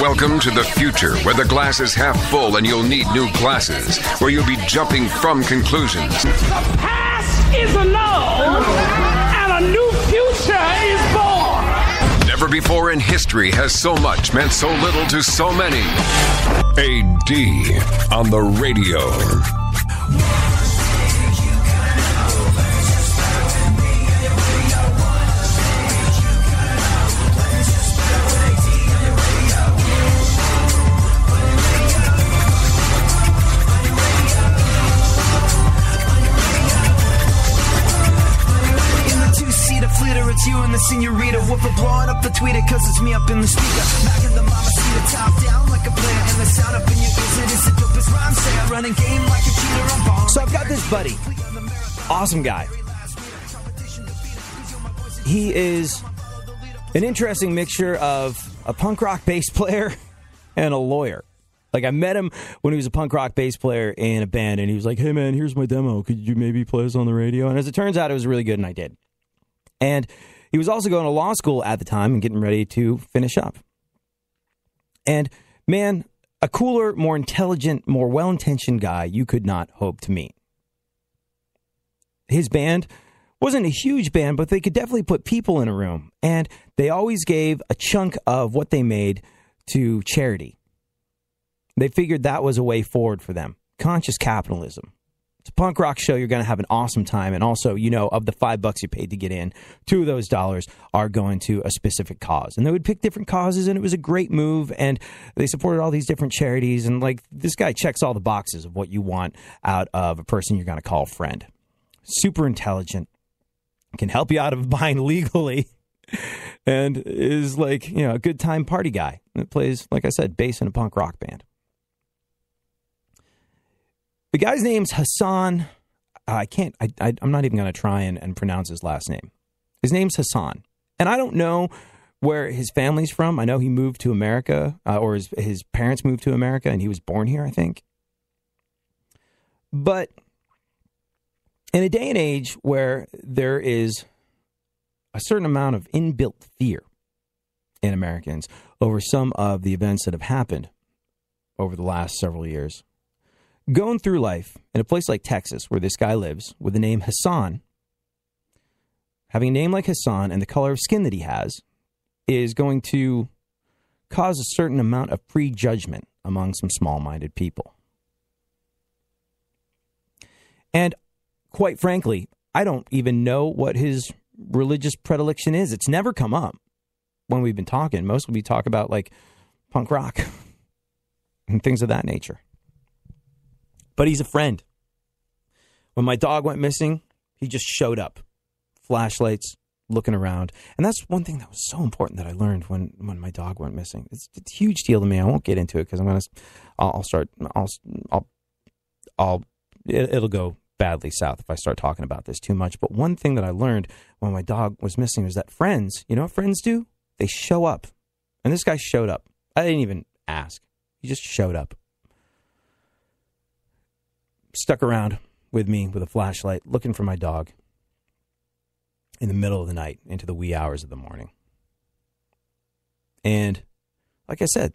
Welcome to the future, where the glass is half full and you'll need new glasses, where you'll be jumping from conclusions. The past is annulled, and a new future is born. Never before in history has so much meant so little to so many. AD on the radio. It's you and the senorita. Woofer blowing up the tweeter, cause it's me up in the speaker. Back in the mama seat, top down like a player. And the sound up in your ears, it is the dopest rhyme. Say I run a game like a cheater, I'm born. So I've got this buddy. Awesome guy. He is an interesting mixture of a punk rock bass player and a lawyer. Like, I met him when he was a punk rock bass player in a band, and he was like, hey man, here's my demo. Could you maybe play us on the radio? And as it turns out, it was really good, and I did. And he was also going to law school at the time and getting ready to finish up. And, man, a cooler, more intelligent, more well-intentioned guy you could not hope to meet. His band wasn't a huge band, but they could definitely put people in a room. And they always gave a chunk of what they made to charity. They figured that was a way forward for them. Conscious capitalism. It's a punk rock show. You're going to have an awesome time. And also, you know, of the $5 you paid to get in, $2 of those dollars are going to a specific cause. And they would pick different causes, and it was a great move. And they supported all these different charities. And, like, this guy checks all the boxes of what you want out of a person you're going to call a friend. Super intelligent. Can help you out of buying legally. And is, like, you know, a good time party guy. And plays, like I said, bass in a punk rock band. The guy's name's Hassan. I'm not even going to try and pronounce his last name. His name's Hassan. And I don't know where his family's from. I know he moved to America, or his parents moved to America, and he was born here, I think. But in a day and age where there is a certain amount of inbuilt fear in Americans over some of the events that have happened over the last several years, going through life in a place like Texas, where this guy lives, with the name Hassan, having a name like Hassan and the color of skin that he has, is going to cause a certain amount of prejudgment among some small-minded people. And quite frankly, I don't even know what his religious predilection is. It's never come up when we've been talking. Mostly we talk about, like, punk rock and things of that nature. But he's a friend. When my dog went missing, he just showed up. Flashlights, looking around. And that's one thing that was so important that I learned when my dog went missing. It's a huge deal to me. I won't get into it because it'll go badly south if I start talking about this too much. But one thing that I learned when my dog was missing was that friends, you know what friends do? They show up. And this guy showed up. I didn't even ask. He just showed up. Stuck around with me with a flashlight, looking for my dog in the middle of the night into the wee hours of the morning. And like I said,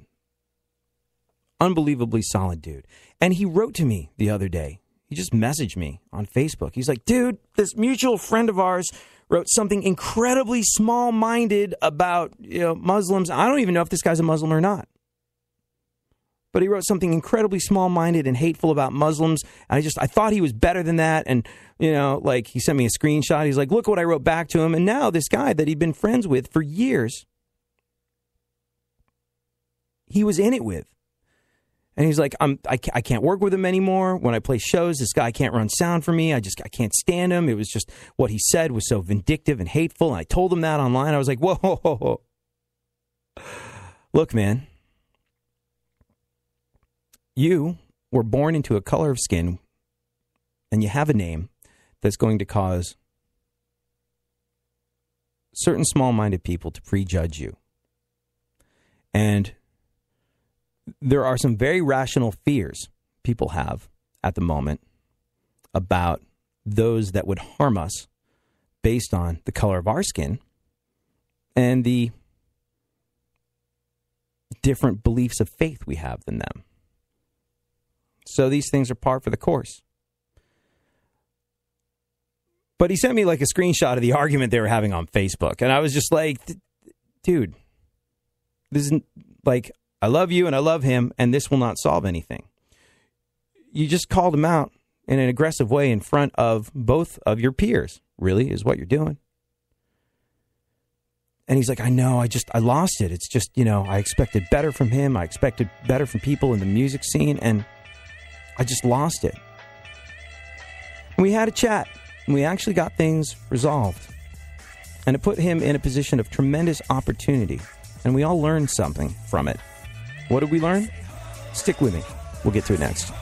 unbelievably solid dude. And he wrote to me the other day. He just messaged me on Facebook. He's like, dude, this mutual friend of ours wrote something incredibly small-minded about, you know, Muslims. I don't even know if this guy's a Muslim or not. But he wrote something incredibly small-minded and hateful about Muslims. And I thought he was better than that. And, you know, like, he sent me a screenshot. He's like, look what I wrote back to him. And now this guy that he'd been friends with for years, he was in it with. And he's like, I can't work with him anymore. When I play shows, this guy can't run sound for me. I can't stand him. It was just what he said was so vindictive and hateful. And I told him that online. I was like, whoa. Look, man. You were born into a color of skin, and you have a name that's going to cause certain small-minded people to prejudge you. And there are some very rational fears people have at the moment about those that would harm us based on the color of our skin and the different beliefs of faith we have than them. So these things are par for the course. But he sent me like a screenshot of the argument they were having on Facebook. And I was just like, dude, this isn't like, I love you and I love him, and this will not solve anything. You just called him out in an aggressive way in front of both of your peers, really, is what you're doing. And he's like, I know, I lost it. It's just, I expected better from him. I expected better from people in the music scene, and I just lost it. And we had a chat, and we actually got things resolved. And it put him in a position of tremendous opportunity. And we all learned something from it. What did we learn? Stick with me. We'll get to it next.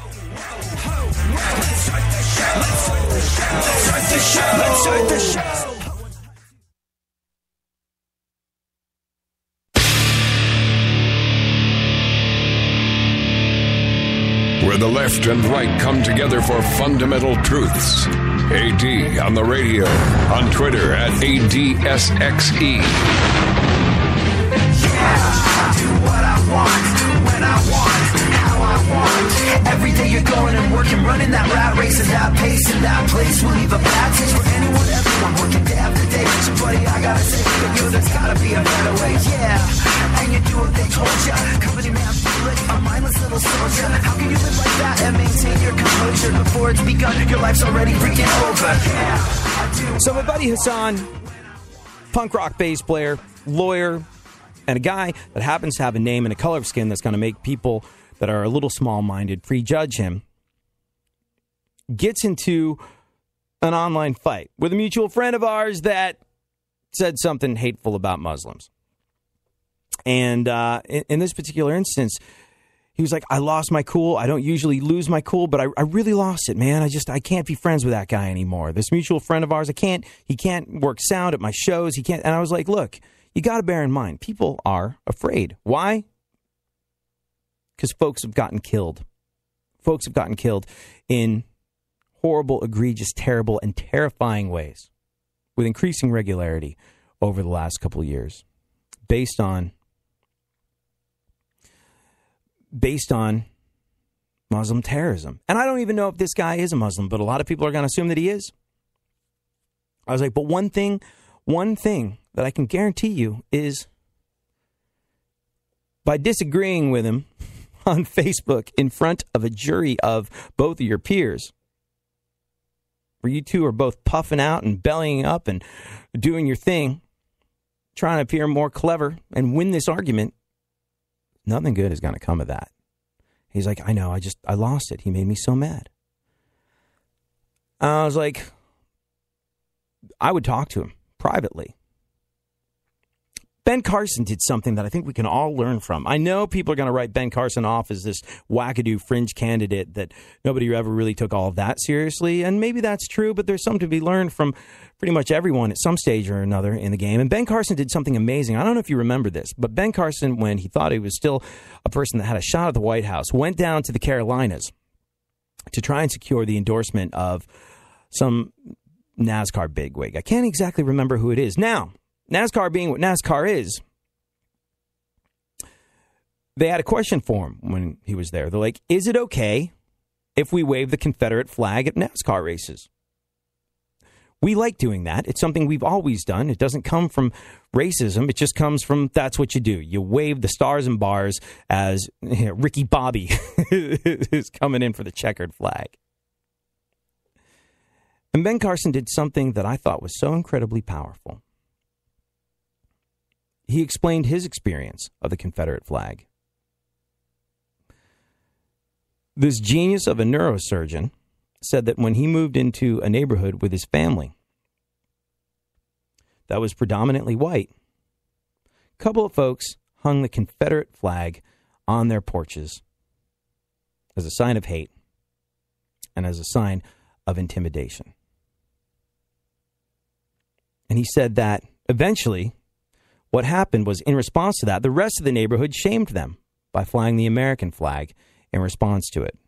Where the left and right come together for fundamental truths. AD on the radio, on Twitter at ADSXE. I do what I want, when I want, how I want. Every day you're going and working, running that rat race at that pace in that place will leave a bad taste for anyone, everyone working day after day. So buddy, I gotta say, for you, there's gotta be a better way. Yeah, and you do what they told ya. Company man, feel it, a mindless little soldier. How can you live like that and maintain your composure before it's begun? Your life's already freaking over. Yeah, so my buddy Hassan, punk rock bass player, lawyer, and a guy that happens to have a name and a color of skin that's going to make people that are a little small-minded prejudge him, gets into an online fight with a mutual friend of ours that said something hateful about Muslims. And in this particular instance, he was like, I lost my cool. I don't usually lose my cool, but I really lost it, man. I can't be friends with that guy anymore. This mutual friend of ours, he can't work sound at my shows. He can't. And I was like, look, you got to bear in mind, people are afraid. Why? Because folks have gotten killed. Folks have gotten killed in horrible, egregious, terrible, and terrifying ways with increasing regularity over the last couple of years based on Muslim terrorism. And I don't even know if this guy is a Muslim, but a lot of people are going to assume that he is. I was like, but one thing that I can guarantee you is by disagreeing with him on Facebook in front of a jury of both of your peers, where you two are both puffing out and bellying up and doing your thing, trying to appear more clever and win this argument, nothing good is going to come of that. He's like, I know, I lost it. He made me so mad. I was like, I would talk to him privately. Ben Carson did something that I think we can all learn from. I know people are going to write Ben Carson off as this wackadoo fringe candidate that nobody ever really took all of that seriously, and maybe that's true, but there's something to be learned from pretty much everyone at some stage or another in the game. And Ben Carson did something amazing. I don't know if you remember this, but Ben Carson, when he thought he was still a person that had a shot at the White House, went down to the Carolinas to try and secure the endorsement of some NASCAR bigwig. I can't exactly remember who it is. Now, NASCAR being what NASCAR is, they had a question for him when he was there. They're like, is it okay if we wave the Confederate flag at NASCAR races? We like doing that. It's something we've always done. It doesn't come from racism. It just comes from that's what you do. You wave the stars and bars as Ricky Bobby is coming in for the checkered flag. And Ben Carson did something that I thought was so incredibly powerful. He explained his experience of the Confederate flag. This genius of a neurosurgeon said that when he moved into a neighborhood with his family that was predominantly white, a couple of folks hung the Confederate flag on their porches as a sign of hate and as a sign of intimidation. And he said that eventually what happened was, in response to that, the rest of the neighborhood shamed them by flying the American flag in response to it.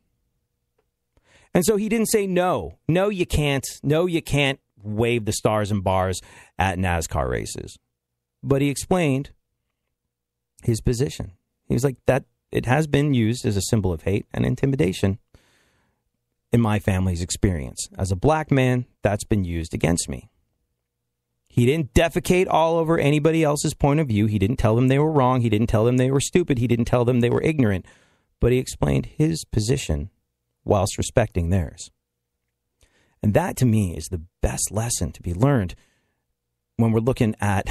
And so he didn't say no. No, you can't. No, you can't wave the stars and bars at NASCAR races. But he explained his position. He was like, that it has been used as a symbol of hate and intimidation in my family's experience. As a black man, that's been used against me. He didn't defecate all over anybody else's point of view. He didn't tell them they were wrong. He didn't tell them they were stupid. He didn't tell them they were ignorant. But he explained his position whilst respecting theirs. And that, to me, is the best lesson to be learned when we're looking at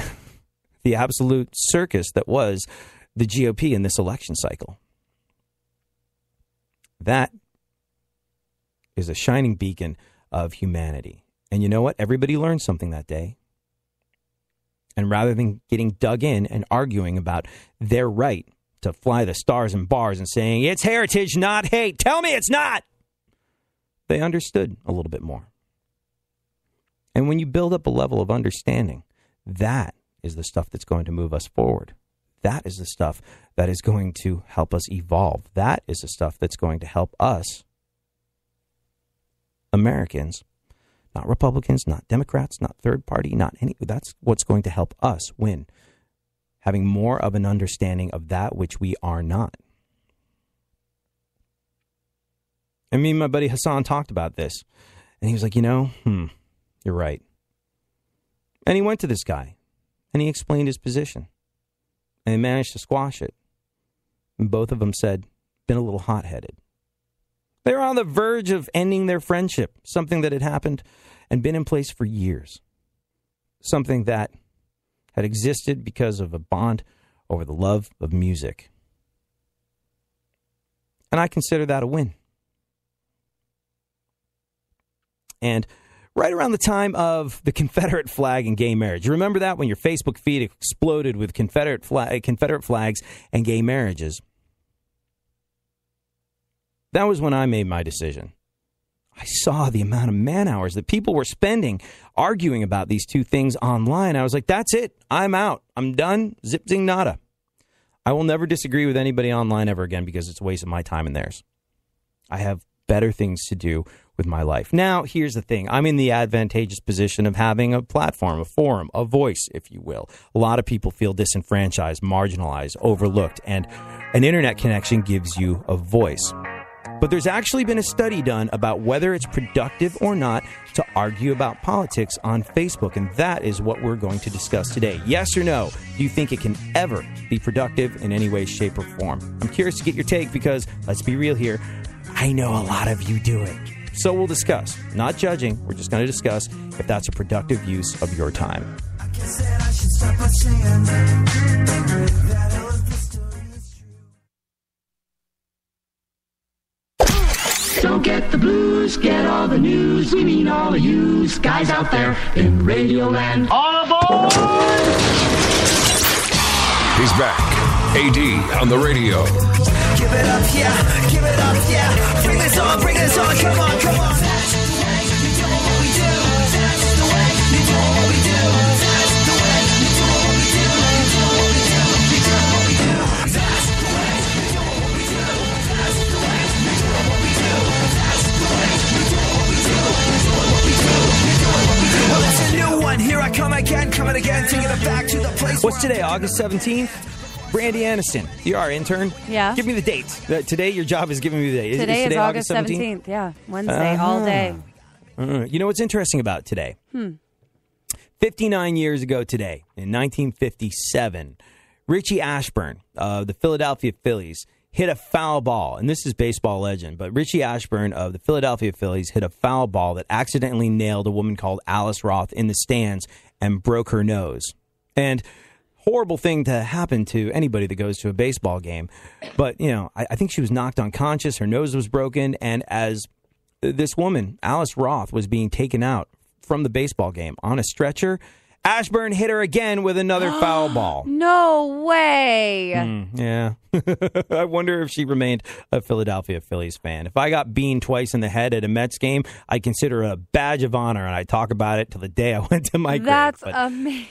the absolute circus that was the GOP in this election cycle. That is a shining beacon of humanity. And you know what? Everybody learned something that day. And rather than getting dug in and arguing about their right to fly the stars and bars and saying, it's heritage, not hate. Tell me it's not. They understood a little bit more. And when you build up a level of understanding, that is the stuff that's going to move us forward. That is the stuff that is going to help us evolve. That is the stuff that's going to help us, Americans, not Republicans, not Democrats, not third party, not any. That's what's going to help us win. Having more of an understanding of that which we are not. And me and my buddy Hassan talked about this. And he was like, you're right. And he went to this guy. And he explained his position. And he managed to squash it. And both of them said, been a little hot-headed. They were on the verge of ending their friendship, something that had happened and been in place for years. Something that had existed because of a bond over the love of music. And I consider that a win. And right around the time of the Confederate flag and gay marriage, you remember that when your Facebook feed exploded with Confederate flags and gay marriages? That was when I made my decision. I saw the amount of man hours that people were spending arguing about these two things online. I was like, that's it. I'm out. I'm done. Zip, zing, nada. I will never disagree with anybody online ever again because it's a waste of my time and theirs. I have better things to do with my life. Now, here's the thing. I'm in the advantageous position of having a platform, a forum, a voice, if you will. A lot of people feel disenfranchised, marginalized, overlooked, and an internet connection gives you a voice. But there's actually been a study done about whether it's productive or not to argue about politics on Facebook, and that is what we're going to discuss today. Yes or no? Do you think it can ever be productive in any way, shape, or form? I'm curious to get your take because, let's be real here, I know a lot of you do it. So we'll discuss, not judging, we're just going to discuss if that's a productive use of your time. I guess that I should start by saying that all of this story is true. Don't get the blues, get all the news. We mean all of you guys out there in Radio Land. All aboard! He's back. AD on the radio. Give it up, yeah. Give it up, yeah. Bring this on, come on, come on. That's the way you do what we do. That's the way you do what we do. That's the way you do what we do. You do what we do. You do what we do. That's the way you do what we do. That's the way you do what we do. That's the way you do what we do. You do what we do. You do what we do. Well, it's a new one. Here I come again, coming again, taking it back to the place. What's today, August 17th? Brandy Aniston, you're our intern. Yeah. Give me the date. Today, your job is giving me the date. Today is August 17th. Yeah. Wednesday, all day. You know what's interesting about today? 59 years ago today, in 1957, Richie Ashburn of the Philadelphia Phillies hit a foul ball. And this is baseball legend, but Richie Ashburn of the Philadelphia Phillies hit a foul ball that accidentally nailed a woman called Alice Roth in the stands and broke her nose. And horrible thing to happen to anybody that goes to a baseball game. But, I think she was knocked unconscious. Her nose was broken. And as this woman, Alice Roth, was being taken out from the baseball game on a stretcher, Ashburn hit her again with another foul ball. No way. Yeah. I wonder if she remained a Philadelphia Phillies fan. If I got beaned twice in the head at a Mets game, I'd consider it a badge of honor, and I talk about it till the day I went to my grave. That's amazing.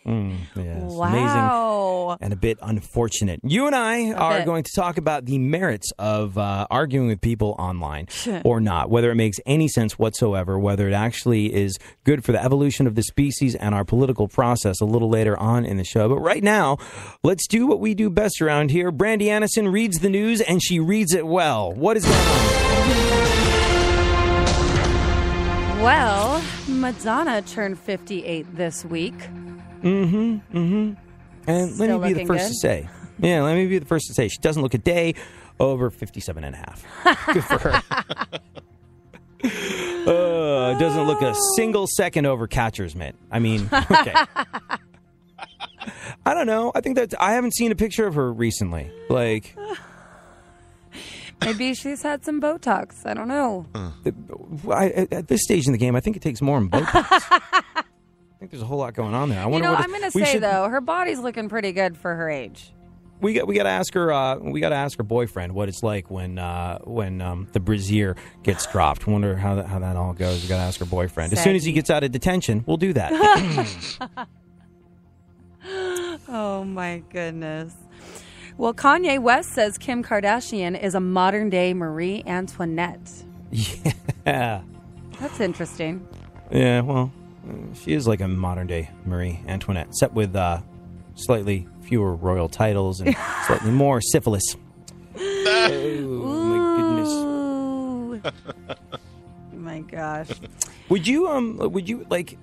Yes, Wow. amazing and a bit unfortunate. You and I are going to talk about the merits of arguing with people online or not, whether it makes any sense whatsoever, whether it actually is good for the evolution of the species and our political process a little later on in the show. But right now, let's do what we do best around here. Brandy Annison reads the news, and she reads it well. What is going on? Well, Madonna turned 58 this week. And let Still me be the looking first good. to say. Yeah, let me be the first to say. She doesn't look a day over 57 and a half. Good for her. Doesn't look a single second over catcher's mitt. I mean, okay. I don't know. I think that I haven't seen a picture of her recently. Like, Maybe she's had some Botox. I don't know. at this stage in the game, I think it takes more than Botox. I think there's a whole lot going on there. I wonder I'm going to say, though, her body's looking pretty good for her age. We got to ask her. We got to ask her boyfriend what it's like when the brassiere gets dropped. Wonder how that all goes. We got to ask her boyfriend. As soon as he gets out of detention, we'll do that. Oh my goodness. Well, Kanye West says Kim Kardashian is a modern day Marie Antoinette. Yeah. That's interesting. Yeah. Well, she is like a modern day Marie Antoinette, except with slightly fewer royal titles and slightly more syphilis. Oh my goodness. Ooh. My gosh. Would you like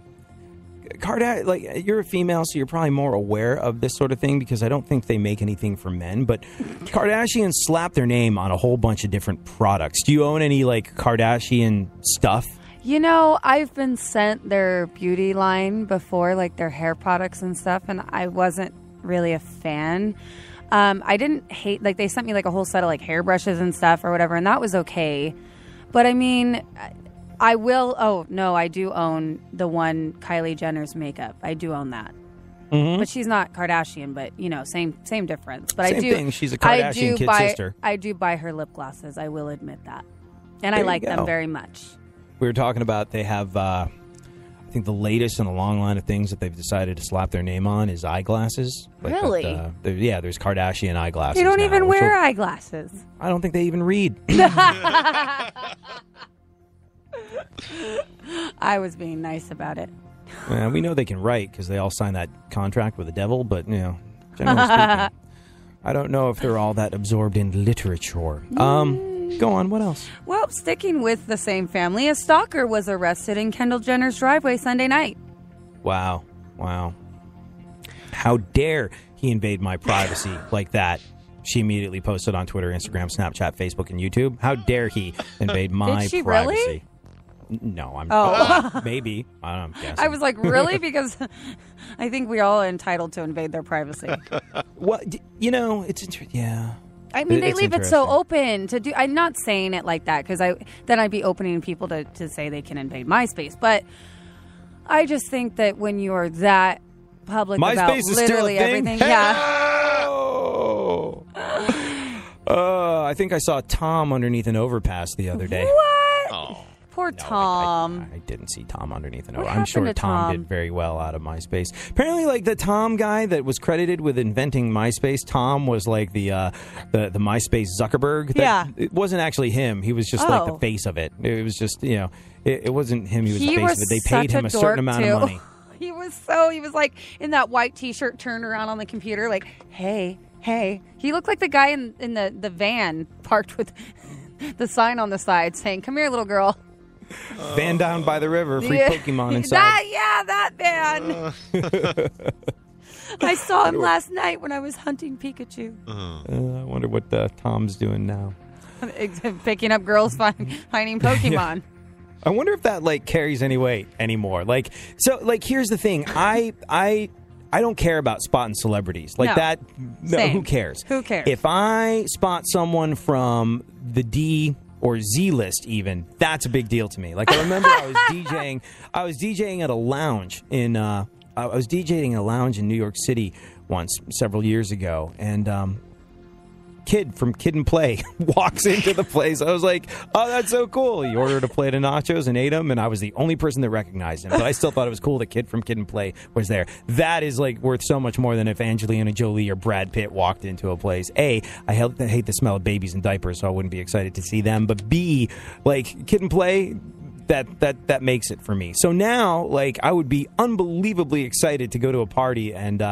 you're a female, so you're probably more aware of this sort of thing because I don't think they make anything for men, but Kardashians slap their name on a whole bunch of different products. Do you own any like Kardashian stuff? You know, I've been sent their beauty line before, like their hair products and stuff, and I wasn't really a fan. I didn't hate, like they sent me like a whole set of like hairbrushes and stuff or whatever, and that was okay. But I mean, I do own the one Kylie Jenner's makeup. I do own that. Mm-hmm. But she's not Kardashian, but same difference. But Same thing. She's a Kardashian kid sister. I do buy her lip glosses. I will admit that. And I like them very much. We were talking about they have, I think the latest in a long line of things that they've decided to slap their name on is eyeglasses. Really? There's Kardashian eyeglasses. They don't now, even wear eyeglasses. I don't think they even read. I was being nice about it. We know they can write because they all signed that contract with the devil, but, generally speaking, I don't know if they're all that absorbed in literature. Go on, what else? Well, sticking with the same family, a stalker was arrested in Kendall Jenner's driveway Sunday night. Wow. How dare he invade my privacy like that? She immediately posted on Twitter, Instagram, Snapchat, Facebook, and YouTube. How dare he invade my Did she privacy? Really? No, maybe. I'm guessing. I was like, really? Because I think we all are entitled to invade their privacy. Well, it's interesting. Yeah. I mean, they leave it so open to do. I'm not saying it like that because then I'd be opening people to say they can invade my space. But I just think that when you are that public MySpace about is literally still a thing? everything, yeah. I think I saw Tom underneath an overpass the other day. What? Oh. Poor Tom. I didn't see Tom underneath an What overpass. I'm sure happened to Tom Tom? did very well out of MySpace. Apparently, like the Tom guy that was credited with inventing MySpace, Tom was like the MySpace Zuckerberg. It wasn't actually him. He was just like the face of it. It was just, it wasn't him. He was the face of it. They paid him a certain amount of money. He was like in that white T-shirt, turned around on the computer, like, hey. He looked like the guy in the van parked with the sign on the side saying, "Come here, little girl." Van down by the river, free Pokemon inside. That van. I saw him last night when I was hunting Pikachu. I wonder what Tom's doing now. Picking up girls finding Pokemon. Yeah. I wonder if that carries any weight anymore. Here's the thing. I don't care about spotting celebrities like that. No, Same. who cares? Who cares? If I spot someone from the D or Z list, even, that's a big deal to me. Like, I remember I was DJing at a lounge in New York City once several years ago, and kid from Kid and Play walks into the place. I was like, oh, that's so cool. He ordered a plate of nachos and ate them, and I was the only person that recognized him. But I still thought it was cool the kid from Kid and Play was there. That is like worth so much more than if Angelina Jolie or Brad Pitt walked into a place. A, I hate the smell of babies in diapers, so I wouldn't be excited to see them. But B, like Kid and Play, that makes it for me. So now, like, I would be unbelievably excited to go to a party and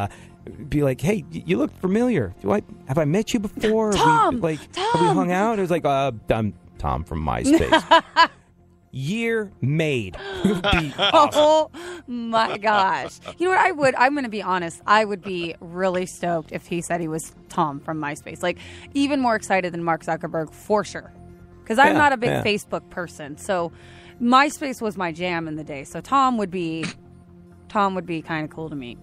be like, hey, you look familiar. Have I met you before? Tom! Have we hung out? It was like, I'm Tom from MySpace. Year made. It would be awesome. Oh my gosh. You know what? I'm going to be honest. I would be really stoked if he said he was Tom from MySpace. Like, even more excited than Mark Zuckerberg, for sure. Because I'm not a big Facebook person. So MySpace was my jam in the day. So Tom would be kind of cool to meet.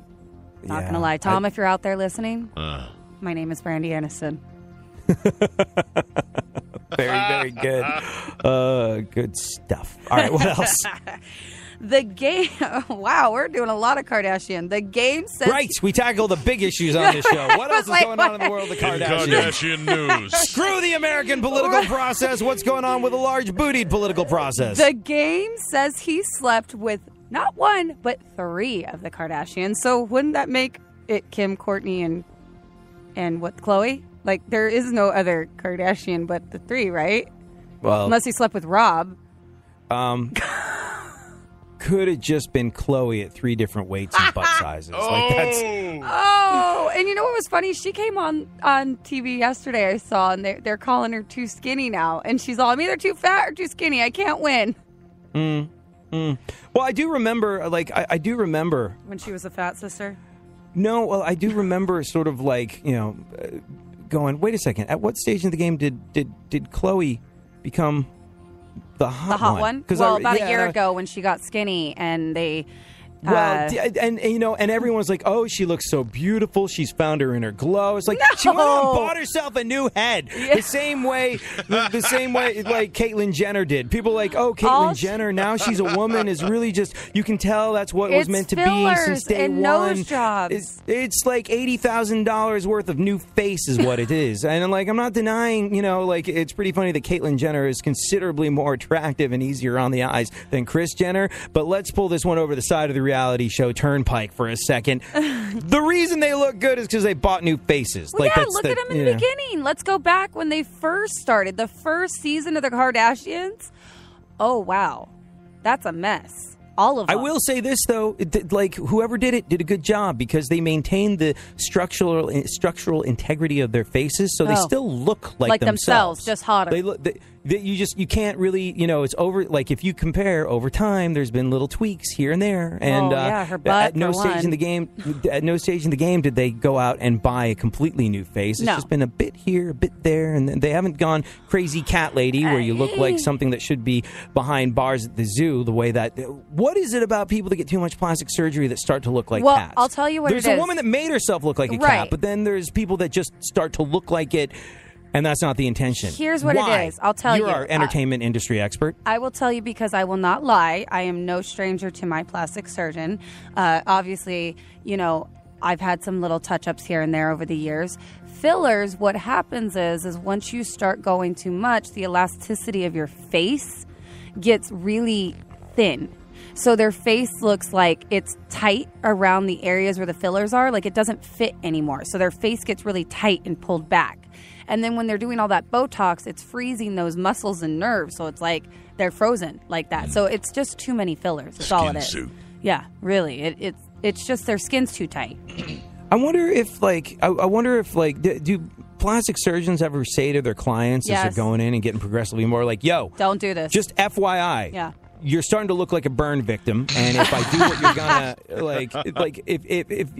Not going to lie. Tom, if you're out there listening, my name is Brandy Anderson. Very, very good. Good stuff. All right, what else? The game. Wow, we're doing a lot of Kardashian. The game says. Right, we tackle the big issues on this show. What else is going on in the world of Kardashian? Kardashian news. Screw the American political process. What's going on with the large-bootied political process? The game says he slept with not one, but 3 of the Kardashians. So wouldn't that make it Kim, Kourtney, and what, Khloe? Like, there is no other Kardashian but the 3, right? Well, unless he slept with Rob. Could have just been Khloe at 3 different weights and butt sizes. Like that's. Oh, and you know what was funny? She came on TV yesterday, I saw, and they're calling her too skinny now. And she's all, I'm either too fat or too skinny. I can't win. Well, I do remember, like, I do remember. When she was a fat sister? No, well, I do remember sort of like, going, wait a second, at what stage in the game did Khloe become the hot one? Well, about a year ago when she got skinny and they... and everyone's like, oh, she looks so beautiful. She's found her inner glow. It's like she went out and bought herself a new head. Yeah. The same way like Caitlyn Jenner did. People are like, oh, Caitlyn Jenner, now she's a woman, is really just, you can tell that's what it was meant to be since day and one. Nose jobs. It's like $80,000 worth of new face is what it is. And I'm not denying, it's pretty funny that Caitlyn Jenner is considerably more attractive and easier on the eyes than Kris Jenner. But let's pull this one over the side of the reality show Turnpike for a second. The reason they look good is because they bought new faces. Well, look at them in the beginning. Let's go back when they first started. The first season of the Kardashians. Oh, wow. That's a mess. All of them. I will say this, though. Whoever did it did a good job because they maintained the structural integrity of their faces, so they still look like themselves. Just hotter. You can't really, it's over. Like, if you compare over time, there's been little tweaks here and there. And her butt, at no stage in the game did they go out and buy a completely new face. It's just been a bit here, a bit there, and they haven't gone crazy cat lady where you look like something that should be behind bars at the zoo. The way that, what is it about people that get too much plastic surgery that start to look like cats? I'll tell you what there's it is. There's a woman that made herself look like a cat, but then there's people that just start to look like it. And that's not the intention. Here's what it is. I'll tell you. You're our entertainment industry expert. I will tell you because I will not lie. I am no stranger to my plastic surgeon. Obviously, I've had some little touch-ups here and there over the years. Fillers, what happens is once you start going too much, the elasticity of your face gets really thin. So their face looks like it's tight around the areas where the fillers are. Like it doesn't fit anymore. So their face gets really tight and pulled back. And then when they're doing all that Botox, it's freezing those muscles and nerves. So it's like they're frozen like that. So it's just too many fillers. That's all it is. Suit. Yeah, really. It's just their skin's too tight. I wonder if do plastic surgeons ever say to their clients as they're going in and getting progressively more like, yo, don't do this. Just FYI. Yeah. You're starting to look like a burn victim, and if I do what you're gonna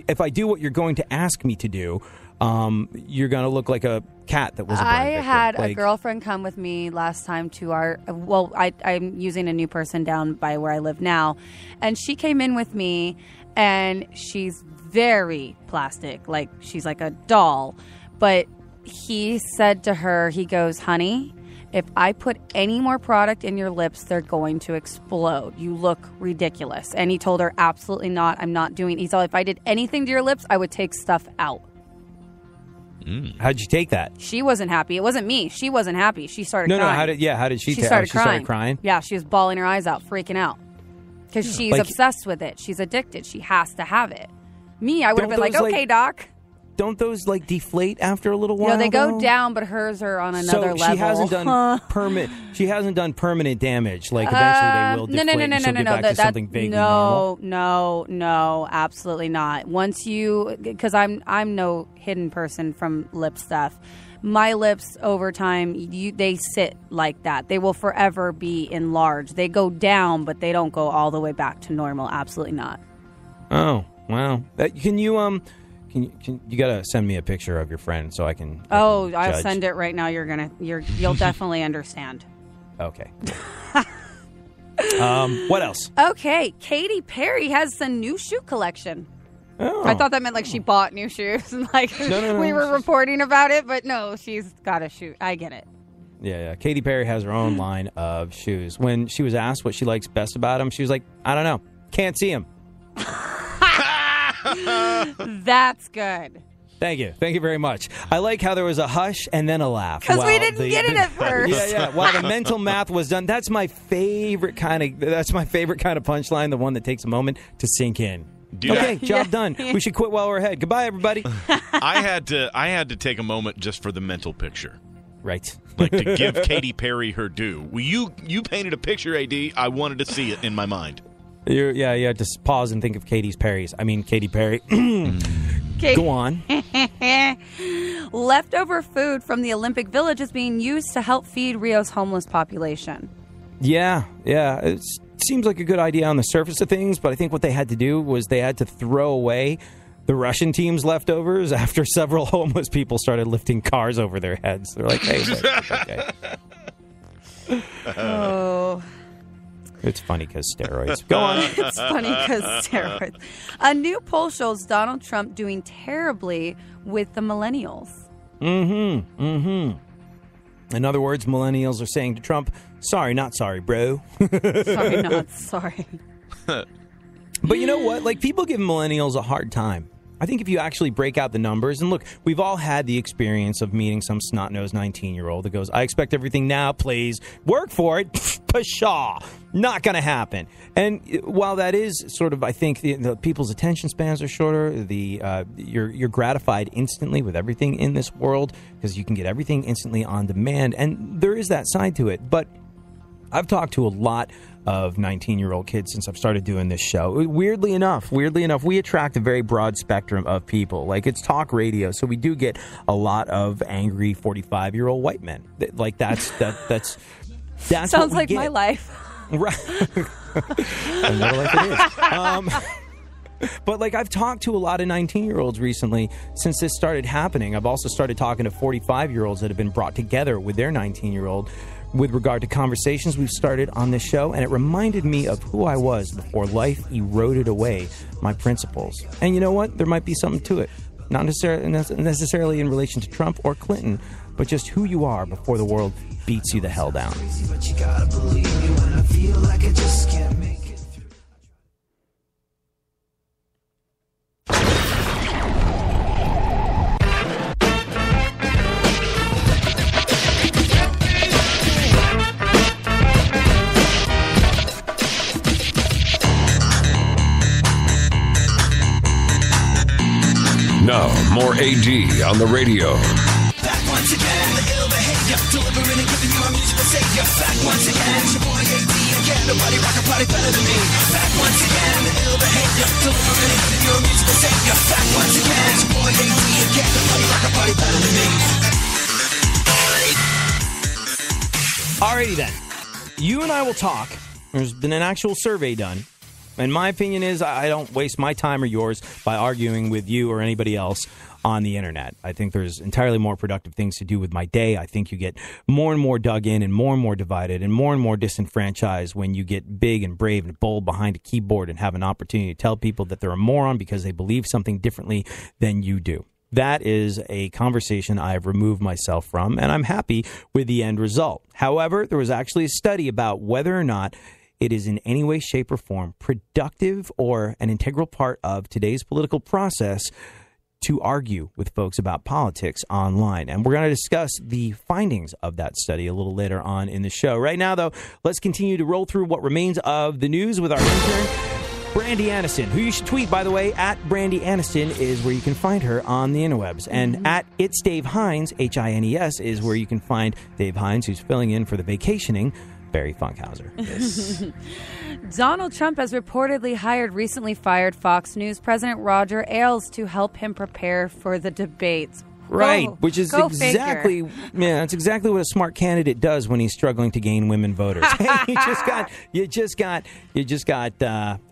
if I do what you're going to ask me to do, you're gonna look like a cat that was a burn victim. I had a girlfriend come with me last time to I'm using a new person down by where I live now, and she came in with me, and she's very plastic, like she's like a doll, but he said to her, he goes, honey, if I put any more product in your lips, they're going to explode. You look ridiculous. And he told her, absolutely not. I'm not doing it. He said, if I did anything to your lips, I would take stuff out. How'd you take that? She wasn't happy. It wasn't me. She wasn't happy. She started crying. How did she She take started it? She started crying? Yeah, she was bawling her eyes out, freaking out. Because she's Like- obsessed with it. She's addicted. She has to have it. Me, I would have been like, those, okay, doc. Don't those like deflate after a little while? No, they go though? down, but hers are on another So level. she hasn't done She hasn't done permanent damage. Like eventually they will deflate. And she'll get back to something vaguely normal. No, absolutely not. Once you, because I'm no hidden person from lip stuff. My lips over time, they sit like that. They will forever be enlarged. They go down, but they don't go all the way back to normal. Absolutely not. Oh wow! Can you you gotta send me a picture of your friend so I can. I'll judge. send it right now. You'll definitely understand. Okay. What else? Okay, Katy Perry has a new shoe collection. Oh. I thought that meant like she bought new shoes and like No. we were reporting about it, but no, she's got a shoe. I get it. Yeah. Katy Perry has her own line of shoes. When she was asked what she likes best about them, she was like, "I don't know, can't see them." That's good. Thank you very much. I like how there was a hush and then a laugh. Because we didn't get it at first. Yeah. While the mental math was done, that's my favorite kind of punchline. The one that takes a moment to sink in. Okay, job done. We should quit while we're ahead. Goodbye, everybody. I had to take a moment just for the mental picture. Right. Like to give Katy Perry her due. Well, you painted a picture, AD. I wanted to see it in my mind. You had to pause and think of Katy Perry. Go on. Leftover food from the Olympic Village is being used to help feed Rio's homeless population. Yeah. It seems like a good idea on the surface of things, but I think what they had to do was they had to throw away the Russian team's leftovers after several homeless people started lifting cars over their heads. They're like, hey, wait, okay. Oh. It's funny because steroids. Go on. It's funny because steroids. A new poll shows Donald Trump doing terribly with the millennials. In other words, millennials are saying to Trump, sorry, not sorry, bro. Sorry, not sorry. But you know what? Like, people give millennials a hard time. I think if you actually break out the numbers, and look, we've all had the experience of meeting some snot-nosed 19-year-old that goes, I expect everything now, please. Work for it. Pshaw. Not going to happen. And while that is sort of, I think, the people's attention spans are shorter, you're gratified instantly with everything in this world because you can get everything instantly on demand. And there is that side to it. But I've talked to a lot of 19-year-old kids since I've started doing this show. Weirdly enough, we attract a very broad spectrum of people. Like, it's talk radio, so we do get a lot of angry 45-year-old white men. Like, that's Sounds what we like get. my life. Right. Another life it is. But, like, I've talked to a lot of 19-year-olds recently since this started happening. I've also started talking to 45-year-olds that have been brought together with their 19-year-old with regard to conversations we've started on this show, and it reminded me of who I was before life eroded away my principles. And you know what? There might be something to it. Not necessarily in relation to Trump or Clinton, but just who you are before the world beats you the hell down. But you gotta believe me when I feel like I just can't make it through. Now, more AD on the radio. Back once again, the ill behavior, delivering and giving you a musical savior. Back once again, it's your boy AD again. Nobody rock a party better than me. Back once again, the ill behavior, delivering and giving you a musical savior. Back once again, it's your boy AD again. Nobody rock a party better than me. Alrighty then. You and I will talk. There's been an actual survey done. And my opinion is I don't waste my time or yours by arguing with you or anybody else on the internet. I think there's entirely more productive things to do with my day. I think you get more and more dug in and more divided and more disenfranchised when you get big and brave and bold behind a keyboard and have an opportunity to tell people that they're a moron because they believe something differently than you do. That is a conversation I have removed myself from, and I'm happy with the end result. However, there was actually a study about whether or not it is in any way, shape, or form productive or an integral part of today's political process to argue with folks about politics online. And we're going to discuss the findings of that study a little later on in the show. Right now, though, let's continue to roll through what remains of the news with our intern, Brandy Aniston, who you should tweet, by the way, at Brandy Aniston is where you can find her on the interwebs. And at It's Dave Hines, Hines, is where you can find Dave Hines, who's filling in for the vacationing Barry Funkhauser. Yes. Donald Trump has reportedly hired recently fired Fox News President Roger Ailes to help him prepare for the debates. Right, which is go exactly that's exactly what a smart candidate does when he's struggling to gain women voters. you just got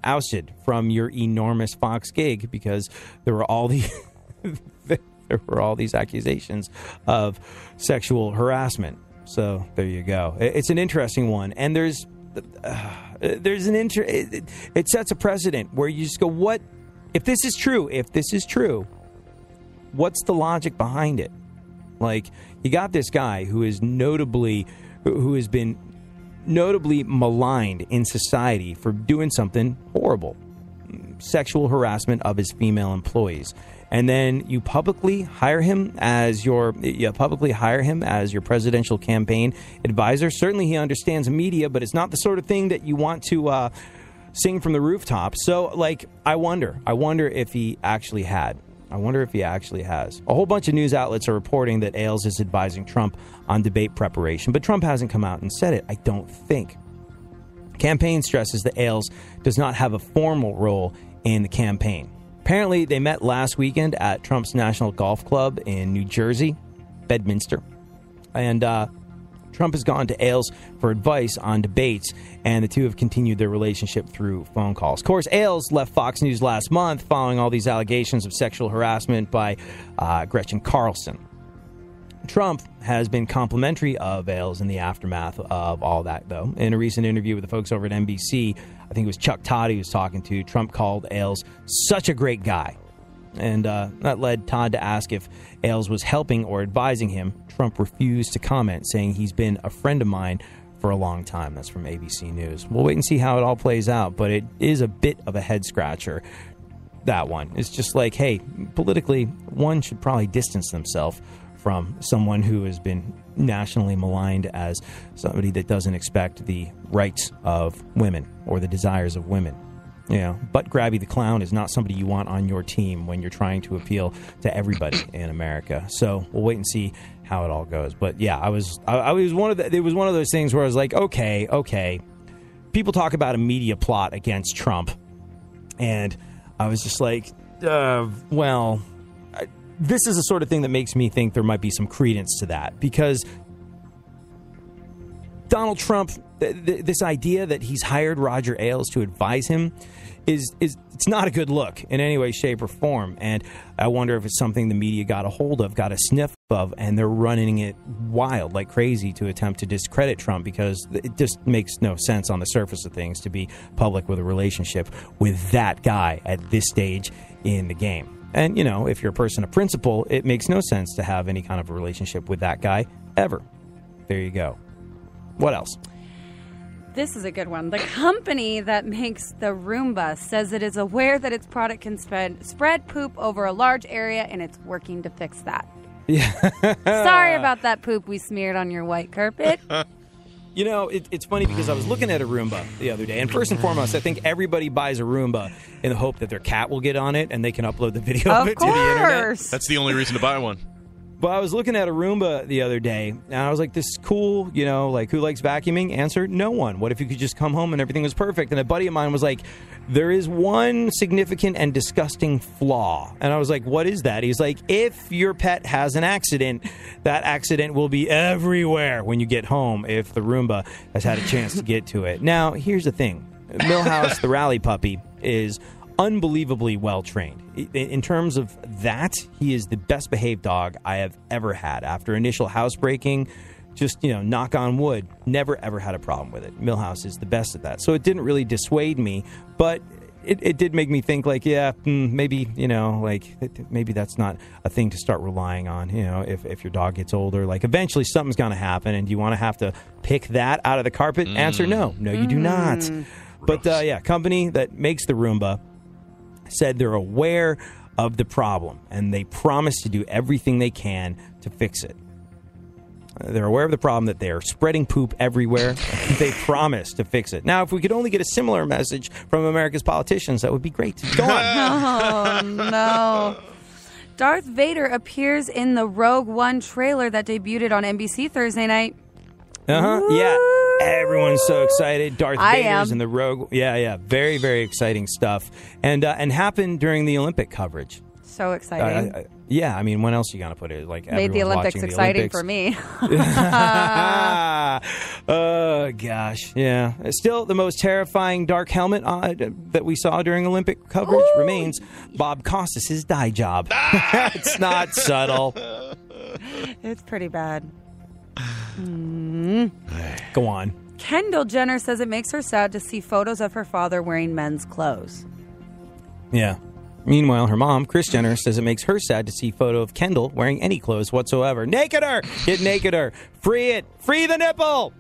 ousted from your enormous Fox gig because there were all these accusations of sexual harassment. So there you go. It's an interesting one, and it sets a precedent where you just go, what if this is true? If this is true, what's the logic behind it? Like, you got this guy who has been notably maligned in society for doing something horrible, sexual harassment of his female employees. And then you publicly hire him as your presidential campaign advisor. Certainly he understands media, but it's not the sort of thing that you want to sing from the rooftop. So, like, I wonder if he actually had. I wonder if he actually has. A whole bunch of news outlets are reporting that Ailes is advising Trump on debate preparation, but Trump hasn't come out and said it, I don't think. Campaign stresses that Ailes does not have a formal role in the campaign. Apparently, they met last weekend at Trump's National Golf Club in New Jersey, Bedminster. And Trump has gone to Ailes for advice on debates, and the two have continued their relationship through phone calls. Of course, Ailes left Fox News last month following all these allegations of sexual harassment by Gretchen Carlson. Trump has been complimentary of Ailes in the aftermath of all that, though. In a recent interview with the folks over at NBC, I think it was Chuck Todd he was talking to, Trump called Ailes such a great guy. And that led Todd to ask if Ailes was helping or advising him. Trump refused to comment, saying he's been a friend of mine for a long time. That's from ABC News. We'll wait and see how it all plays out, but it is a bit of a head-scratcher, that one. It's just like, hey, politically, one should probably distance themselves from someone who has been nationally maligned as somebody that doesn't expect the rights of women or the desires of women. You know, Butt Grabby the Clown is not somebody you want on your team when you're trying to appeal to everybody in America. So we'll wait and see how it all goes. But yeah, it was one of those things where I was like, okay. People talk about a media plot against Trump, and I was just like, this is the sort of thing that makes me think there might be some credence to that, because Donald Trump, this idea that he's hired Roger Ailes to advise him is it's not a good look in any way, shape, or form. And I wonder if it's something the media got a hold of, got a sniff of, and they're running it wild like crazy to attempt to discredit Trump, because it just makes no sense on the surface of things to be public with a relationship with that guy at this stage in the game. And, you know, if you're a person of principle, it makes no sense to have any kind of a relationship with that guy ever. There you go. What else? This is a good one. The company that makes the Roomba says it is aware that its product can spread poop over a large area, and it's working to fix that. Yeah. Sorry about that poop we smeared on your white carpet. You know, it's funny because I was looking at a Roomba the other day, and first and foremost, I think everybody buys a Roomba in the hope that their cat will get on it and they can upload the video of it to the internet. That's the only reason to buy one. But I was looking at a Roomba the other day, and I was like, this is cool, you know, like, who likes vacuuming? Answer, no one. What if you could just come home and everything was perfect? And a buddy of mine was like, there is one significant and disgusting flaw. And I was like, what is that? He's like, if your pet has an accident, that accident will be everywhere when you get home if the Roomba has had a chance to get to it. Now, here's the thing. Milhouse, the rally puppy, is unbelievably well trained. In terms of that, he is the best behaved dog I have ever had. After initial housebreaking, just, you know, knock on wood, never ever had a problem with it. Milhouse is the best at that. So it didn't really dissuade me, but it did make me think, like, yeah, maybe, you know, like, maybe that's not a thing to start relying on, you know, if your dog gets older. Like, eventually something's going to happen, and do you want to have to pick that out of the carpet? Answer, no. No, you do not. But, yeah, company that makes the Roomba said they're aware of the problem, and they promise to do everything they can to fix it. They're aware of the problem that they are spreading poop everywhere. They promise to fix it. Now, if we could only get a similar message from America's politicians, that would be great. Go on. Oh, no. Darth Vader appears in the Rogue One trailer that debuted on NBC Thursday night. Yeah. Everyone's so excited. Darth I Vader's am. in the Rogue. Yeah. Very, very exciting stuff. And happened during the Olympic coverage. So exciting. Yeah, I mean, when else are you going to put it? Like, Made the everyone's Olympics watching the exciting Olympics. for me. Oh, gosh. Yeah. Still, the most terrifying dark helmet that we saw during Olympic coverage remains Bob Costas' dye job. It's not subtle. It's pretty bad. Go on. Kendall Jenner says it makes her sad to see photos of her father wearing men's clothes. Yeah. Meanwhile, her mom, Kris Jenner, says it makes her sad to see a photo of Kendall wearing any clothes whatsoever. Naked her! Get naked her! Free it! Free the nipple!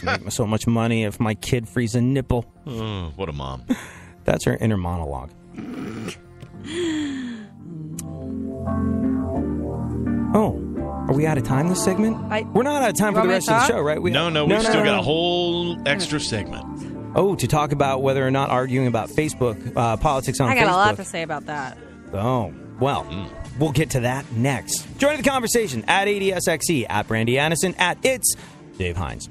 Make so much money if my kid frees a nipple. Oh, what a mom. That's her inner monologue. Oh, are we out of time this segment? We're not out of time for the want me rest to of the talk? show, right? We've still got a whole extra segment. Oh, to talk about whether or not arguing about Facebook, politics on Facebook. I got a lot to say about that. Oh, well, we'll get to that next. Join the conversation at ADSXE, at Brandy Annison, at It's Dave Hines.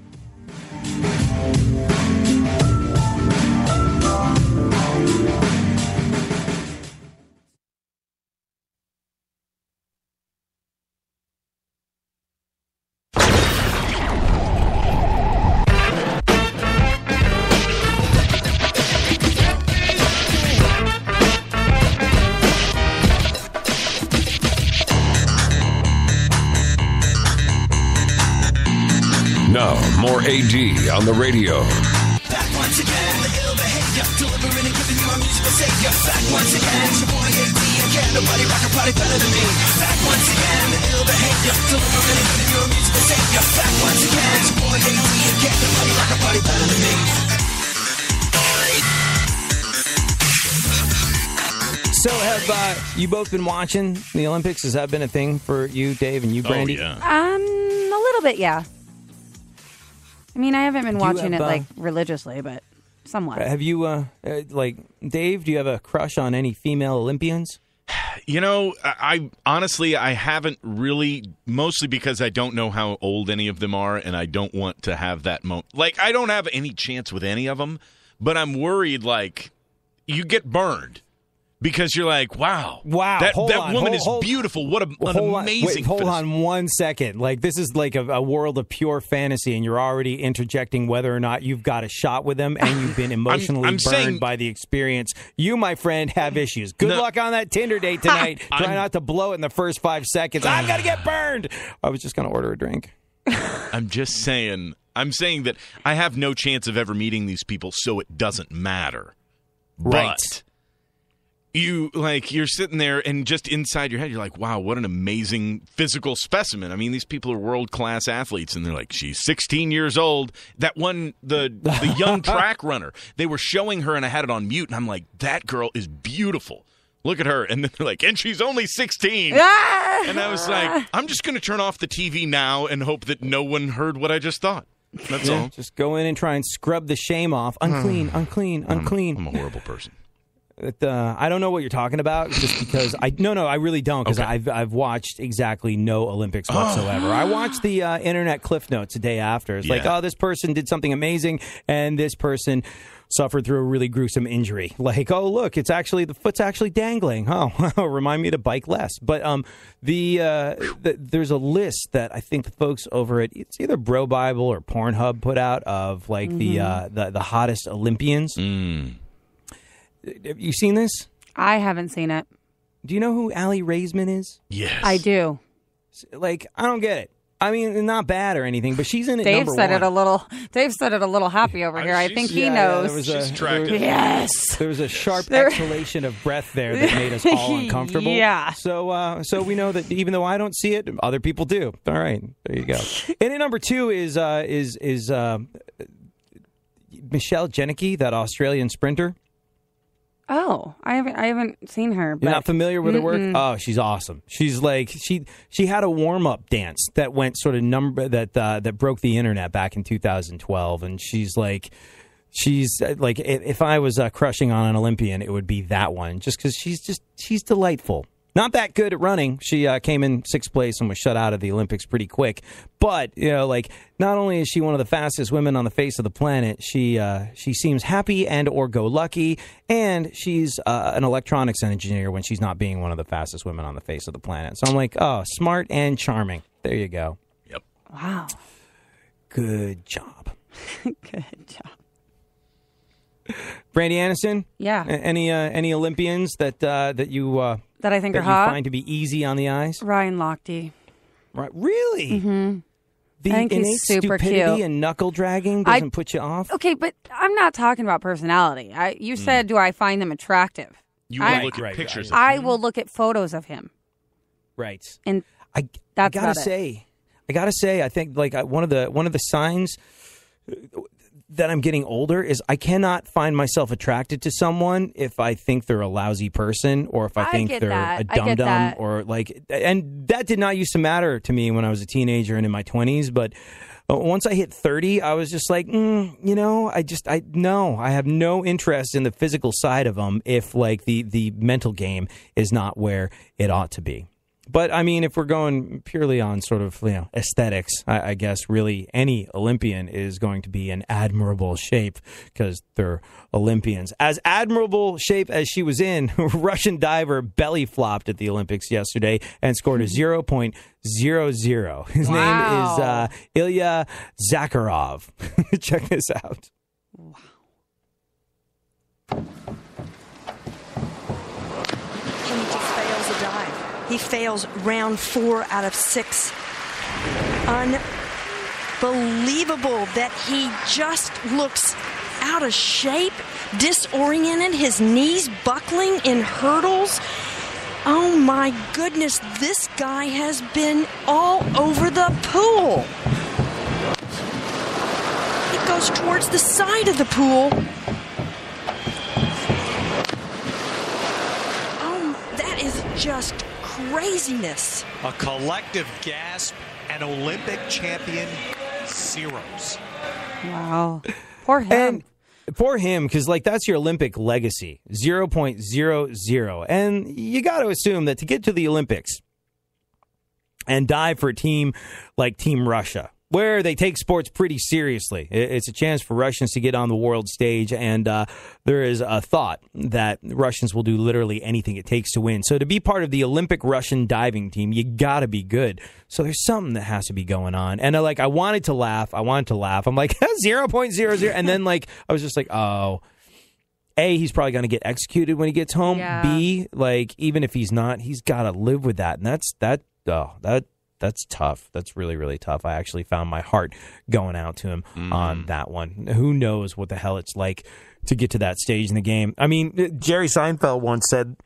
Now, more AD on the radio. Back once again, the ill behavior, delivering and giving you a musical savior. Back once again, it's your boy AD, and can't nobody rock a party better than me. Back once again, the ill behavior, delivering and giving you a musical savior. Back once again, it's your boy AD, and can't nobody rock a party better than me. So have you both been watching the Olympics? Has that been a thing for you, Dave, and you, Brandy? Oh, yeah. A little bit, yeah. I mean, I haven't been Do you watching have, it like religiously, but somewhat. Have you, like, Dave, do you have a crush on any female Olympians? You know, I honestly, I haven't really, mostly because I don't know how old any of them are, and I don't want to have that moment. Like, I don't have any chance with any of them, but I'm worried, like, you get burned. Because you're like, wow, that woman is beautiful. What an amazing. Hold on 1 second. Like, this is like a world of pure fantasy, and you're already interjecting whether or not you've got a shot with them, and you've been emotionally burned by the experience. You, my friend, have issues. Good luck on that Tinder date tonight. Try not to blow it in the first 5 seconds. I'm going to get burned. I was just going to order a drink. I'm just saying. I'm saying that I have no chance of ever meeting these people, so it doesn't matter. Right. But you're sitting there and just inside your head, you're like, wow, what an amazing physical specimen. I mean, these people are world-class athletes, and they're like, she's 16 years old. That one, the young track runner, they were showing her, and I had it on mute, and I'm like, that girl is beautiful. Look at her. And then they're like, and she's only 16. And I was like, I'm just going to turn off the TV now and hope that no one heard what I just thought. That's all. Just go in and try and scrub the shame off. Unclean, unclean, unclean. I'm a horrible person. I don't know what you're talking about, just because I really don't, because Okay. I've watched exactly no Olympics whatsoever. I watched the internet cliff notes a day after. It's like, oh, this person did something amazing, and this person suffered through a really gruesome injury. Like, oh, look, the foot's actually dangling. Oh, remind me to bike less. But there's a list that I think the folks over at it's either Bro Bible or Pornhub put out of like the hottest Olympians. Have you seen this? I haven't seen it. Do you know who Allie Raisman is? Yes. I do. Like, I don't get it. I mean, not bad or anything, but she's in it Dave number said one. Dave said it a little happy over here. I think he knows. She's attractive. Yes. There was a sharp exhalation of breath there that made us all uncomfortable. Yeah. So we know that even though I don't see it, other people do. All right, there you go. And at number two is Michelle Janicki, that Australian sprinter. Oh, I haven't seen her. But You're not familiar with her work? Oh, she's awesome. She's like she had a warm-up dance that went sort of that broke the internet back in 2012, and she's like if I was crushing on an Olympian, it would be that one, just because she's delightful. Not that good at running. She came in 6th place and was shut out of the Olympics pretty quick. But, not only is she one of the fastest women on the face of the planet, she seems happy and or go lucky, and she's an electronics engineer when she's not being one of the fastest women on the face of the planet. So I'm like, oh, smart and charming. There you go. Yep. Wow. Good job. Good job. Brandy Anderson? Yeah. Any Olympians that you that I think that are you hot? find to be easy on the eyes? Ryan Lochte. Right. Really? Mm-hmm. The I think he's innate super stupidity cute. and knuckle dragging doesn't put you off? Okay, but I'm not talking about personality. You said, do I find them attractive? You will look at pictures of him. I will look at photos of him. Right. And I that's gotta about it. say, I think like one of the signs that I'm getting older is I cannot find myself attracted to someone if I think they're a lousy person or if I think get they're that. a I get dum-dum that. or like, and that did not used to matter to me when I was a teenager and in my 20s, but once I hit 30, I was just like, I have no interest in the physical side of them if like the mental game is not where it ought to be. But, I mean, if we're going purely on sort of, aesthetics, I guess really any Olympian is going to be in admirable shape because they're Olympians. As admirable shape as she was in, Russian diver belly flopped at the Olympics yesterday and scored a 0.00. His name is Ilya Zakharov. Check this out. Wow. And he just fails a dive. He fails round 4 out of 6. Unbelievable that he just looks out of shape, disoriented, his knees buckling in hurdles. Oh my goodness, this guy has been all over the pool. He goes towards the side of the pool. Oh, that is just craziness. A collective gasp, an Olympic champion, zeros. Wow. Poor him. And poor him, because that's your Olympic legacy, 0.00. And you got to assume that to get to the Olympics and dive for a team like Team Russia, where they take sports pretty seriously, it's a chance for Russians to get on the world stage, and there is a thought that Russians will do literally anything it takes to win. So to be part of the Olympic Russian diving team, you got to be good. So there's something that has to be going on. And I wanted to laugh. I'm like, 0.00. And then I was just like, oh, A, he's probably going to get executed when he gets home. Yeah. B, even if he's not, he's got to live with that. And that's tough. That's really, really tough. I actually found my heart going out to him on that one. Who knows what the hell it's like to get to that stage in the game. I mean, Jerry Seinfeld once said,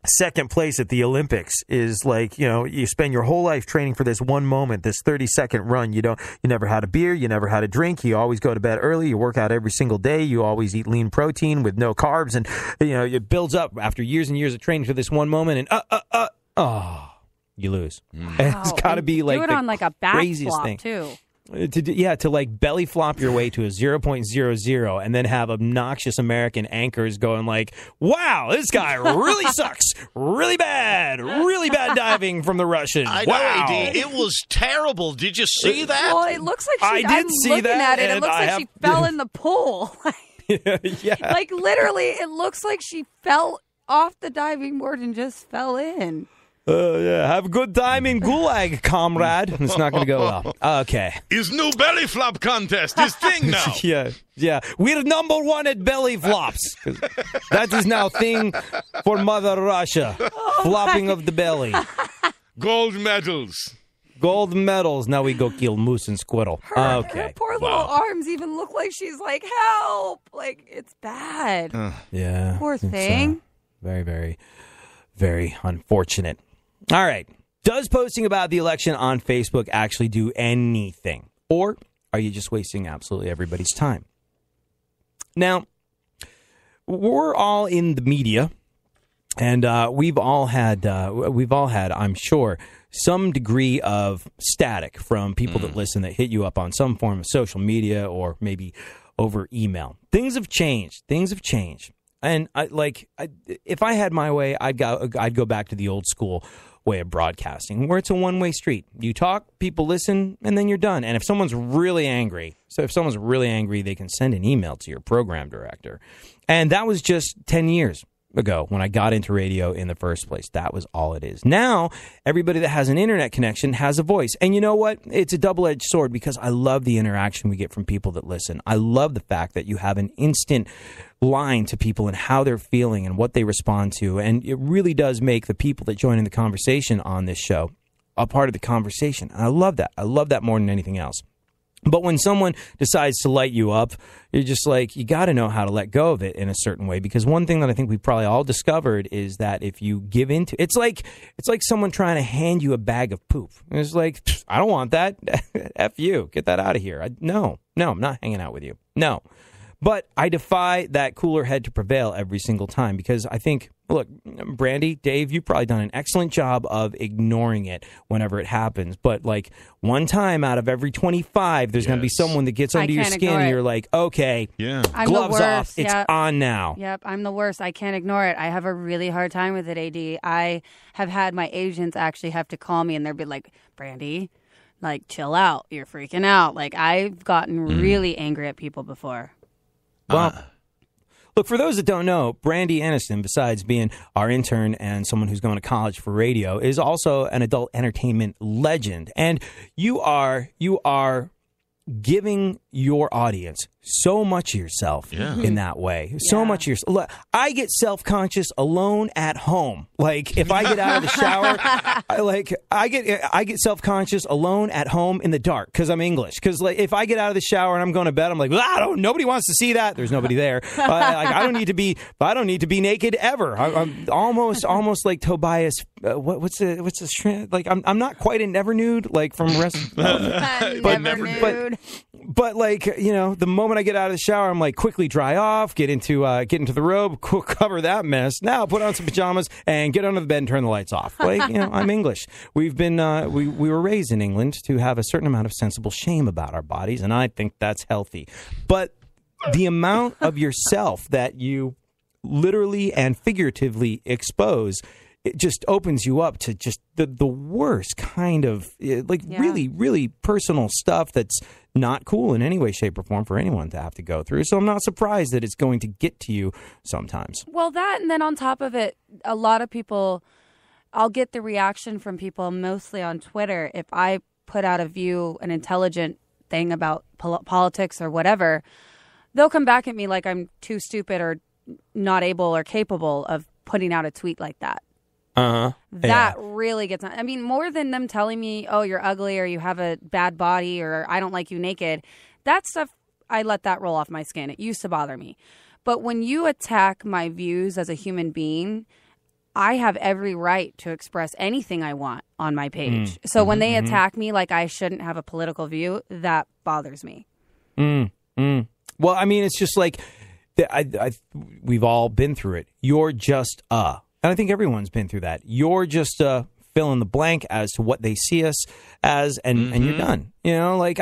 second place at the Olympics is you spend your whole life training for this one moment, this 30-second run. You never had a beer, you never had a drink, you always go to bed early, you work out every single day, you always eat lean protein with no carbs, and it builds up after years and years of training for this one moment, and you lose. Wow. And it's got to be do it on a back craziest flop thing too. To belly flop your way to a 0.00 and then have obnoxious American anchors going wow, this guy really sucks, really bad diving from the Russian. I wow. know, AD. It was terrible. Did you see that? Well, it looks like I did I'm see looking that, at it. It and looks I like have- she fell in the pool. Yeah. Literally, it looks like she fell off the diving board and just fell in. Yeah. Have a good time in Gulag, comrade. It's not going to go well. Okay. His new belly flop contest, his thing now. Yeah. We're number one at belly flops. That is now thing for Mother Russia. Flopping of the belly. Gold medals. Gold medals. Now we go kill moose and squirrel. Her Okay. poor little arms even look like she's like, help. It's bad. Yeah. Poor it's, thing. very, very, very unfortunate. All right. Does posting about the election on Facebook actually do anything? Or are you just wasting absolutely everybody's time? Now, we're all in the media, and we've all had, I'm sure, some degree of static from people that listen, that hit you up on some form of social media or maybe over email. Things have changed. And if I had my way, I'd go back to the old school way of broadcasting, where it's a one-way street. You talk, people listen, and then you're done. And if someone's really angry, they can send an email to your program director. And that was just 10 years ago when I got into radio in the first place. That was all it is. Now, everybody that has an internet connection has a voice. And you know what? It's a double-edged sword, because I love the interaction we get from people that listen. I love the fact that you have an instant line to people and how they're feeling and what they respond to. And it really does make the people that join in the conversation on this show a part of the conversation. And I love that. I love that more than anything else. But when someone decides to light you up, you're just like, you got to know how to let go of it in a certain way. Because one thing that I think we probably all discovered is that if you give into it's like someone trying to hand you a bag of poop. It's like, I don't want that. F you. Get that out of here. No, I'm not hanging out with you. No. But I defy that cooler head to prevail every single time, because I think, look, Brandy, Dave, you've probably done an excellent job of ignoring it whenever it happens. But like one time out of every 25, there's going to be someone that gets under your skin and you're like, okay, gloves off, it's on now. Yep, I'm the worst. I can't ignore it. I have a really hard time with it, AD. I have had my agents actually have to call me and they'll be like, Brandy, like, chill out. You're freaking out. Like, I've gotten really angry at people before. Well, look, for those that don't know, Brandy Aniston, besides being our intern and someone who's going to college for radio, is also an adult entertainment legend. And you are giving your audience so much of yourself in that way. So much of yourself. Look, I get self-conscious alone at home. Like, if I get out of the shower, I get self-conscious alone at home in the dark because I'm English. Because like, if I get out of the shower and I'm going to bed, I'm like, nobody wants to see that. There's nobody there. I don't need to be naked ever. I'm almost like Tobias. What's the trend? Like, I'm not quite a never nude, like from rest. Never nude. But like, you know, the moment I get out of the shower, I'm like, quickly dry off, get into the robe, cover that mess. Now put on some pajamas and get under the bed and turn the lights off. Like, you know, I'm English. We've been we were raised in England to have a certain amount of sensible shame about our bodies, and I think that's healthy. But the amount of yourself that you literally and figuratively expose, it just opens you up to just the worst kind of really, really personal stuff that's not cool in any way, shape, or form for anyone to have to go through. So I'm not surprised that it's going to get to you sometimes. Well, that, and then on top of it, a lot of people, I'll get the reaction from people mostly on Twitter. If I put out an intelligent thing about politics or whatever, they'll come back at me like I'm too stupid or not able or capable of putting out a tweet like that. That really gets on. I mean, more than them telling me, oh, you're ugly or you have a bad body or I don't like you naked, that stuff, I let that roll off my skin. It used to bother me. But when you attack my views as a human being, I have every right to express anything I want on my page. So when they attack me like I shouldn't have a political view, that bothers me. Well, I mean, it's just like, we've all been through it. You're just and I think everyone's been through that. You're just fill in the blank as to what they see us as, and you're done. You know, like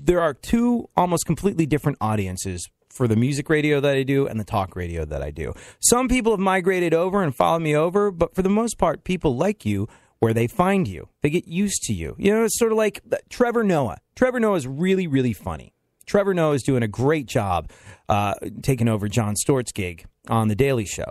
there are two almost completely different audiences for the music radio that I do and the talk radio that I do. Some people have migrated over and followed me over, but for the most part, people like you where they find you. They get used to you. You know, it's sort of like Trevor Noah. Trevor Noah is really, really funny. Trevor Noah is doing a great job taking over Jon Stewart's gig on The Daily Show.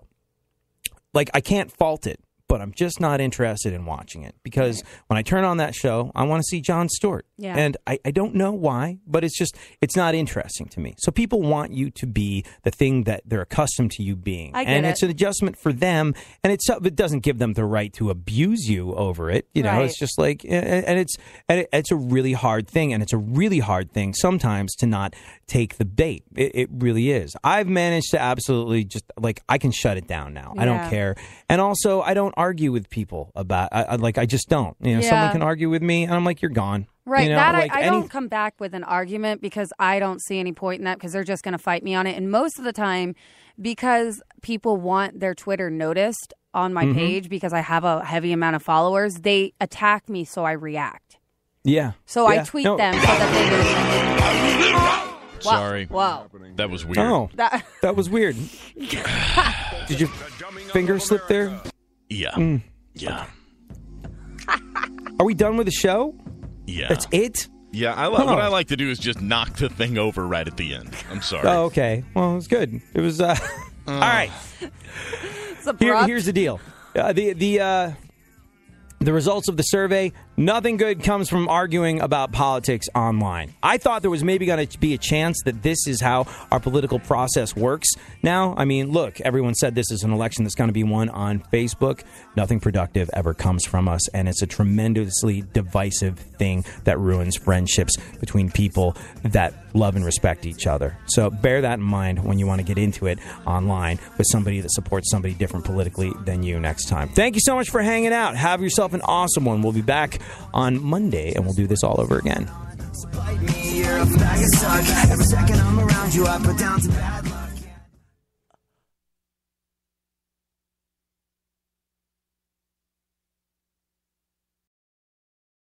Like, I can't fault it, but I'm just not interested in watching it because when I turn on that show, I want to see Jon Stewart. Yeah. And I don't know why, but it's not interesting to me. So people want you to be the thing that they're accustomed to you being. And it's an adjustment for them, and it doesn't give them the right to abuse you over it. You know, it's just like, and it's a really hard thing, and it's a really hard thing sometimes to not take the bait. It really is. I've managed to absolutely just, like, I can shut it down now. I don't care. And also, I don't argue with people about, I just don't. You know, someone can argue with me, and I'm like, you're gone. Right. You know, that like I any- don't come back with an argument because I don't see any point in that because they're just going to fight me on it. And most of the time, because people want their Twitter noticed on my page because I have a heavy amount of followers, they attack me so I react. Yeah. So I Yeah. tweet No. them so that they do. Sorry. Wow. That was weird. Oh, That- that was weird. Did your finger slip there? Yeah. Yeah. Are we done with the show? Yeah. That's it? Yeah. What I like to do is just knock the thing over right at the end. I'm sorry. Oh, okay. Well, it was good. It was, all right. It's abrupt. Here's the deal. The results of the survey, nothing good comes from arguing about politics online. I thought there was maybe going to be a chance that this is how our political process works now. I mean, look, everyone said this is an election that's going to be won on Facebook. Nothing productive ever comes from us, and it's a tremendously divisive thing that ruins friendships between people that love and respect each other. So bear that in mind when you want to get into it online with somebody that supports somebody different politically than you next time. Thank you so much for hanging out. Have yourself an awesome one. We'll be back on Monday, and we'll do this all over again. Bite me, you're a bag of suck. Every second I'm around you, I put down to bad.